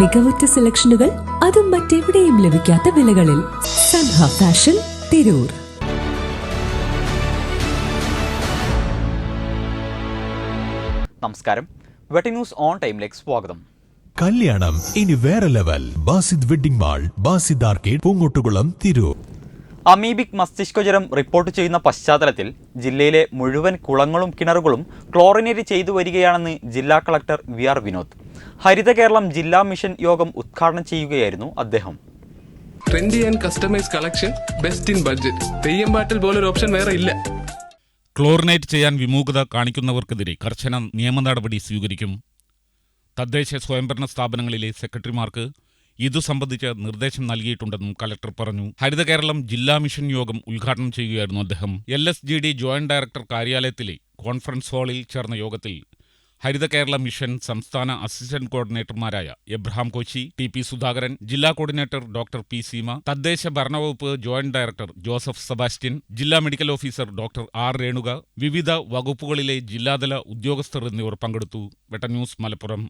മികവുറ്റ സെലക്ഷനുകൾ, അതും മറ്റെവിടെയും ലഭിക്കാത്ത വിലകളിൽ. സൻഹ ഫാഷൻ, തിരൂർ. നമസ്കാരം. വെട്ടി ന്യൂസ് ഓൺ ടൈമിലേക്ക് സ്വാഗതം. കല്യാണം ഇനി വേറെ level. Basid wedding mall, Basid arcade, Poongottukulam, Tirur. Amoebic മസ്തിഷ്കജ്വരം റിപ്പോർട്ട് ചെയ്യുന്ന പശ്ചാത്തലത്തിൽ ജില്ലയിലെ മുഴുവൻ കുളങ്ങളും കിണറുകളും ക്ലോറിനേറ്റ് ചെയ്തു വരികയാണെന്ന് ജില്ലാ കളക്ടർ VR വിനോദ്. ഹരിത കേരളം ജില്ലാ മിഷൻ യോഗം ഉദ്ഘാടനം ചെയ്യുകയായിരുന്നു അദ്ദേഹം. Trendy and customise collection, best in budget. Theyyam പാട്ടിൽ പോലൊരു ഓപ്ഷൻ വേറെ ഇല്ല. ക്ലോറിനേറ്റ് ചെയ്യാൻ വിമുഖത കാണിക്കുന്നവർക്കെതിരെ കർശന നിയമ നടപടി സ്വീകരിക്കും. തദ്ദേശ സ്വയംഭരണ സ്ഥാപനങ്ങളിലെ സെക്രട്ടറിമാർക്ക് ഇതു സംബന്ധിച്ച് നിർദ്ദേശം നൽകിയിട്ടുണ്ടെന്നും കലക്ടർ പറഞ്ഞു. ഹരിത കേരളം ജില്ലാ മിഷൻ യോഗം ഉദ്ഘാടനം ചെയ്യുകയായിരുന്നു അദ്ദേഹം. LSGD ജോയിന്റ് ഡയറക്ടർ കാര്യാലയത്തിലെ കോൺഫറൻസ് ഹാളിൽ ചേർന്ന യോഗത്തിൽ ഹരിത കേരള മിഷൻ സംസ്ഥാന അസിസ്റ്റന്റ് കോർഡിനേറ്റർമാരായ എബ്രഹാം കോച്ചി, TP സുധാകരൻ, ജില്ലാ കോർഡിനേറ്റർ ഡോക്ടർ P സീമ, തദ്ദേശ ഭരണവകുപ്പ് ജോയിന്റ് ഡയറക്ടർ ജോസഫ് സെബാസ്റ്റ്യൻ, ജില്ലാ medical officer doctor R Renuka, വിവിധ വകുപ്പുകളിലെ ജില്ലാതല ഉദ്യോഗസ്ഥർ എന്നിവർ പങ്കെടുത്തു. വെട്ട ന്യൂസ്, മലപ്പുറം.